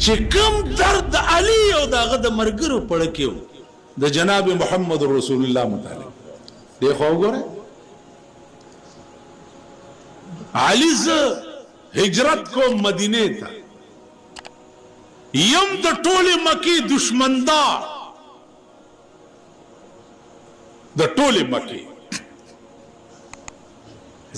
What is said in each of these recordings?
چې کوم درد علی او داغه د مرګرو پړ کېو د جناب محمد رسول الله متعلق دی خو وګوره علی ز هجرت کو مدینه ته یم د ټوله مکی دشمندار د ټوله مکی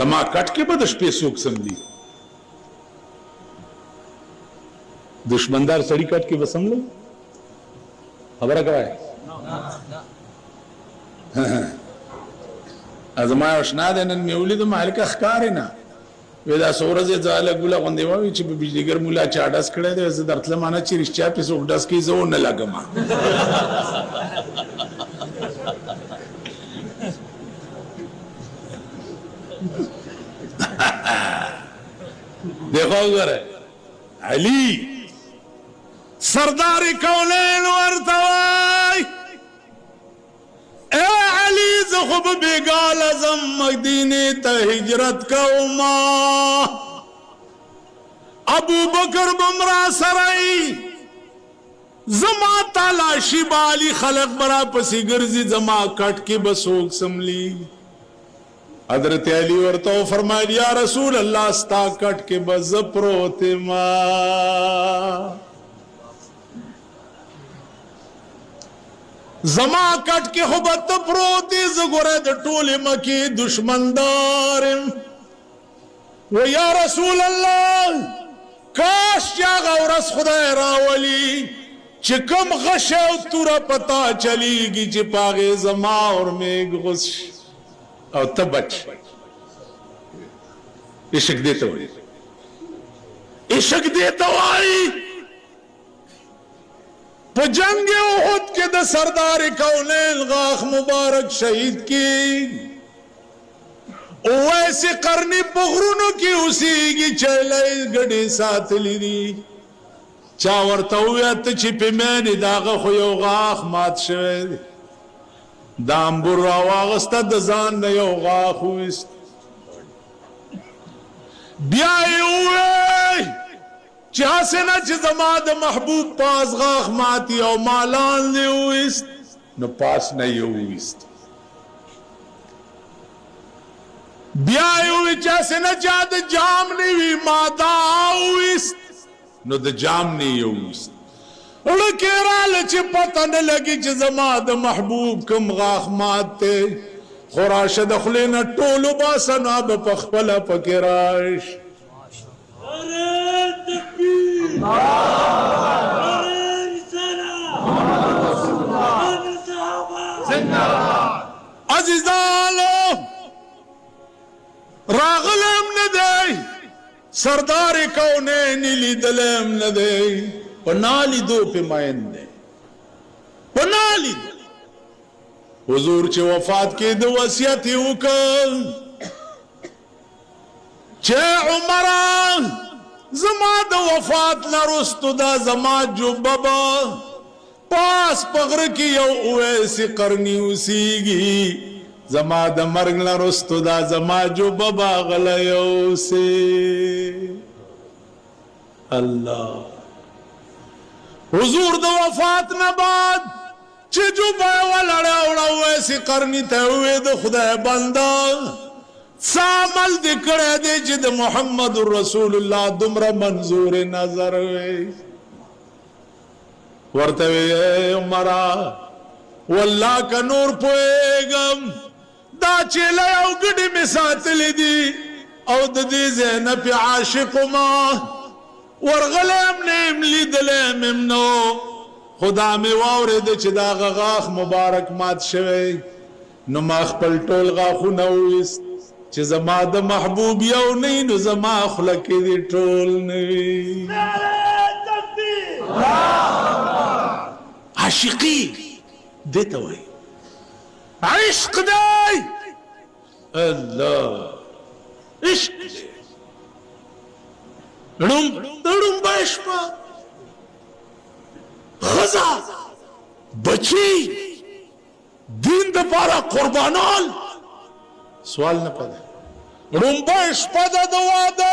زما کټ کې به د شپې سوک سم دي دشمندار سړی کټ کې وسم لو خبره کوي ازما آشنا ده نن میولید مالک اخکار نه ودا سورزه زاله ګولا غوندې وای چې په بجلیګر مولا چاډاس کړه دې زه درتله مانه چې رښتیا په سوک داس کې زو نه لګم دیکھو غره علی سردار کونین ورتوای اے علی زخب بیگال ازم مدینه ته هجرت کوما ابو بکر بمرا سرائی زما تالاشی بالی خلق برا پسی گرزی زما کٹ کے بسوک سملی حضرت علی ورتو فرمایا یا رسول اللہ ستا کٹ کے بز پروت ما زما کٹ کے حبت پروتی زگوره د ټول مکی دشمندارم و یا رسول اللہ کاش یا غورس خدای راولی چکم غش او تورا پتا چلی گی چی پاغی زما اور میگ غش او تبچ عشق دیتا ہوئی عشق دیتا ہوئی پا جنگ احد کے دا سردار کونین غاخ مبارک شہید کی ویسے قرنی بغرونو کی اسی گی چیلائی گڑی ساتھ لی دی چاورتاویت چی پی مینی داغا خویو غاخ مات شوید دامبور راواغستا دزان نیو غاخ ہوئیست بیائی ہوئی چاہ سے نا چی زمان محبوب پاس غاخ ماتی او مالان لی ہوئیست نو پاس نہیں ہوئیست بیائی ہوئی چاہ سے نا چاہ دا جام نہیں ہوئی مادا ہوئیست نو دا جام نہیں ہوئیست اڑکی رال چی پتہ نہ لگی چی زمان دا محبوب کم غاخ ماتے خوراش دخلینا ٹولو باسن آب پخپلا پکراش عزیزانو راغلم ندے سردار کونین لیدلم ندے پنالی دو پہ مائن دے پنالی دو حضور چے وفات کی دو وصیت اوکل چے عمران زما دا وفات نرستو دا زما جو بابا پاس پغر کی یو اویسی قرنی اسیگی زما دا مرگ نرستو دا زما جو بابا غلیو سے اللہ حضور دا وفات نباد چی جو بایو لڑا اوڑا ویسی قرنی تے ہوئے دا خدا بندہ سامل دکڑے دے جد محمد رسول اللہ دمرا منظور نظر ہوئے ورطوئے اے عمرہ واللہ کا نور پوئے گم دا چیلے او گڑی میں ساتھ لی دی او دی زینب عاشق ماں ورغلیم نیم لی دلیم امنو خدا میں وارد چی دا غاخ مبارک مات شوئے نماخ پل ٹول غاخو نویست چی زما دا محبوب یو نئی نو زما خلقی دی ٹول نئی عاشقی دیتا ہوئی عشق دائی اللہ عشق دائی رم باشپا غزا بچی دین دا پارا قربانال سوال نہ پیدا رم باشپا دا دوادا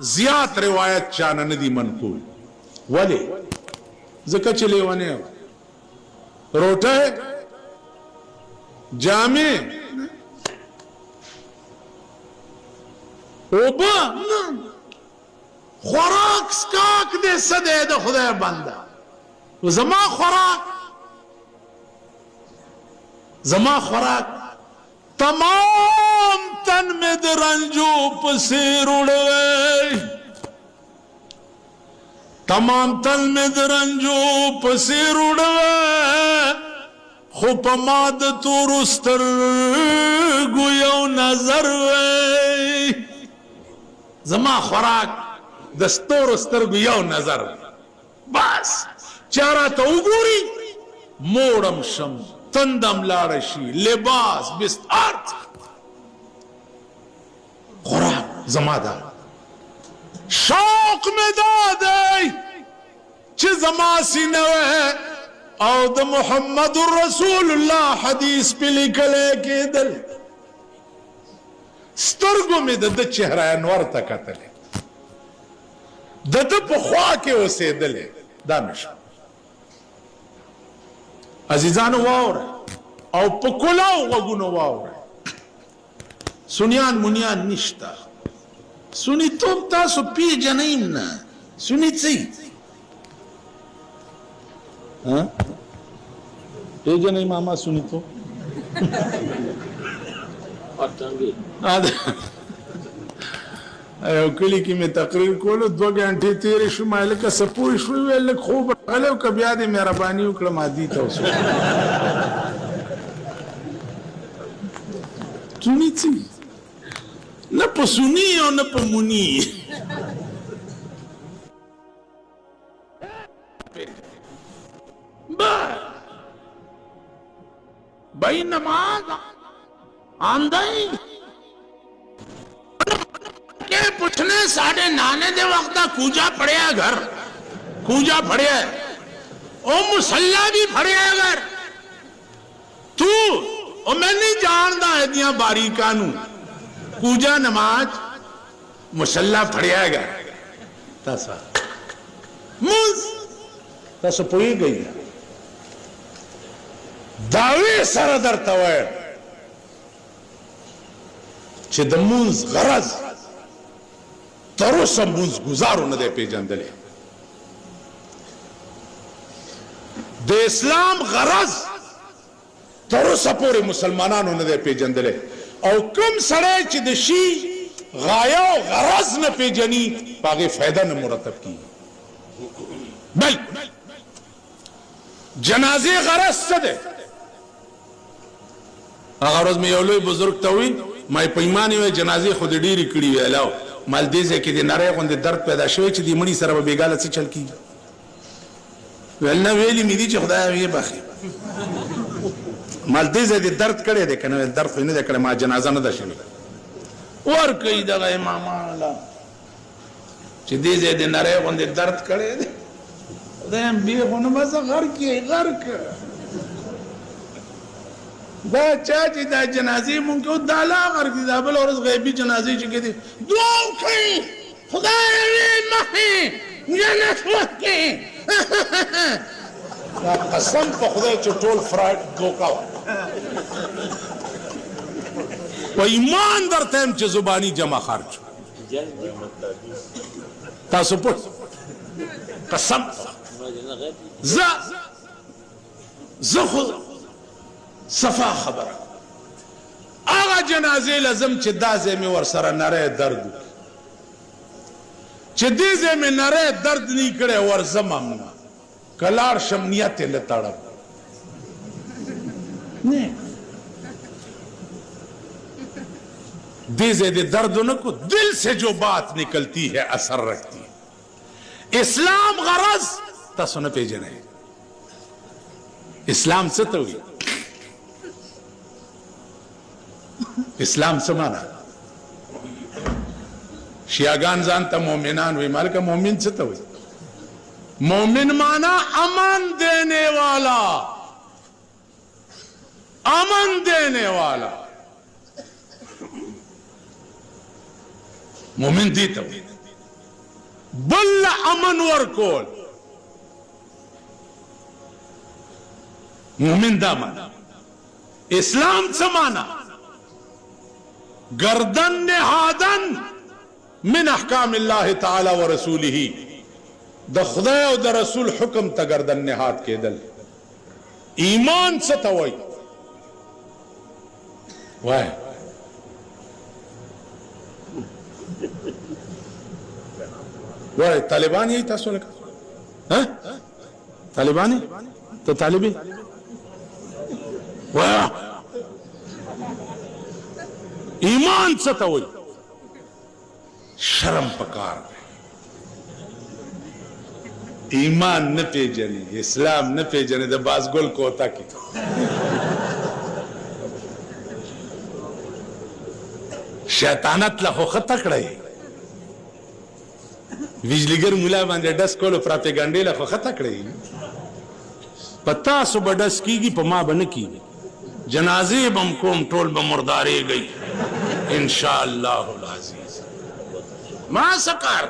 زیات روایت چانه ندی منقول ولی زکه چې لیوانه روټه جامع اوبا خوراک سکاک دې سده د خدای بنده زما خوراک تمام تن میں درنجو پسیر اڑوے تمام تن میں درنجو پسیر اڑوے خوب ماد تورستر گویو نظر وے زما خوراک دستور استر گویو نظر بس چارا تو گوری موڑم شم تندم لارشی لباس بستار خوراک زما دا شوق میں دادی چه زما سینوے او د محمد رسول اللہ حدیث پہ لکھلے کے دل سترگو میں د چہرہ انور تکتلے د پخوا کے اسے دلے دانش عزیزانو واور او پکلاو غگونو واور سنیان منیان نشتا سنی توب تاسو پی جنین نا سنی چی پی جنین ماما سنی تو او کلی کی میں تقریر کولو 2 گھنٹے تیرے شو مائلے کا سپوئی شوئی ویلے خوب غلو کب یادی مہربانی اکڑم آدی تا اسو سنی چی نہ پا سنی اور نہ پا منی بھائی نماز آندائی کہ پوچھنے ساڑھے نانے دے وقتا کوجا پڑیا گھر کوجا پڑیا ہے او مسلح بھی پڑیا گھر تو او میں نہیں جاندہ ہے دیاں باریکانوں کوجا نماز مسلح پڑیا گھر تاسا موز تاسا پوئی گئی داوی سر در تویر چه د مونز غرض تروسه مونز گزارو نه دی پیژندلی د اسلام غرض تروسه پورې مسلمانانو نه دی پیژندلی او کوم سړی چې د شي غایه او غرض نه پیژني په هغې فایده نه مرتب کیږي بل جنازې غرض څه دی هغه ورځ مې یو لوی بزرګ ته وویل ما په ایمان یې جنازې خو دې ډېرې کړي وې علاو مال دې ځای کې د نری غوندې درد پیدا شوی چې د مړي سره به بېګاله څه چل کېږي ویل نه ویلي مې دي چې خدای ویې بخي مال دې ځای دې درد کړی دی که نه ویل درد خو یې نه دی کړی ما جنازه نه ده شوې ورکوي دغه امامانو چې دې ځای د نری غوندې درد کړی دی خدای هم بې خو نه بس غرق یې غرق دا چا چې دا جنازې مونږ کې دا لا غرق دي دا بل ورځ غیبي جنازې چې کې دي دعا وکړئ خدای یې مخې جنت ورکړي دا قسم په خدای چې ټول فراډ دوکه وه په ایمان درته یم چې زباني جمع خرج تاسو پوه قسم زه خو صفا خبر آغا جنازے لازم چه دازے میں ورسر نرے درد چه دیزے میں نرے درد نہیں کرے ورزم امنا کلار شمنیت لطڑب نہیں دیزے دے درد نکو دل سے جو بات نکلتی ہے اثر رکھتی ہے اسلام غرض تا سنے پہ جنے اسلام سے تو ہوئی اسلام سمانا شیعگان زانتا مومنان ہوئی مالکہ مومن ستا ہوئی مومن مانا امن دینے والا امن دینے والا مومن دیتا ہوئی بل امن ورکول مومن دا مانا اسلام څه مانا گردن نهادن من احکام الله تعالی ورسوله د خدای او د رسول حکم ته گردن نهاد کېدل ایمان څه ته وایي وای وای طالبان یې تاسو لکه ها طالبان ته طالبي وای ایمان څه ته وایي شرم پکار ایمان نه پیژني اسلام نه پیژني د بازګل کوتا کی شیطانت له خو تکړه ویجلیګر مولا باندې ډس کولو پراپګانډې له خو تکړه پتا سو بډس کیږي په ما باندې کیږي جنازې بم کوم ټول به مردارې گئی ان شاء الله العزیز ما سکار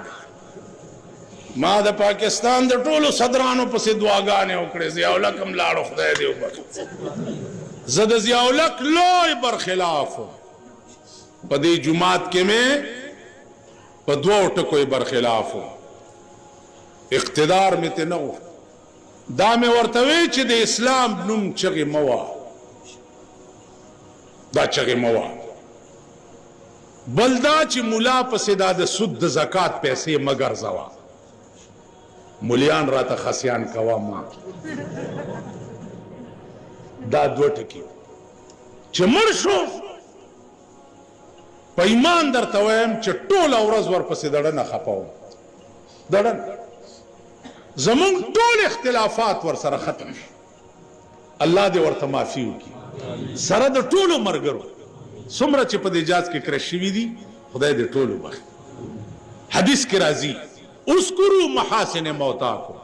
ما د پاکستان د ټولو صدرانو په دعاګانې وکړې ضیاءالله کوم لاړو خدای دې وبخښي زه د ضیاءالله لوی برخلاف په دې جماعت کې مې په دوه ټکو برخلاف اقتدار مې ته نه و دا مې ورته وی چې د اسلام نوم چغې موا دا چغې موا بل دا چې مولا پسې دا د سود د زکات پیسې مگر زوا مولیان راته خسیان کوا ما دا دوه ټکي چې مړ شو په ایمان درته وایم چې ټوله ورځ ورپسې دړنه خپاوم دړن زمونږ ټول اختلافات ورسره ختم شي الله دې ورته معافي وکړي سره د ټولو ملګرو څومره چې په دې جاز کې کړه شوي دي خدای دې ټولو بخښي حدیث کې راځي اذکروا محاسن موتاکم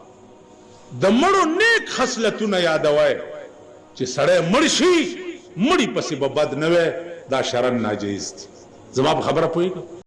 د مړو نیک خصلتونه یادوئ چې سړی مړ شي مړي پسې به بد نه وی دا شرن ناجیز دي زما په خبره پوهېږه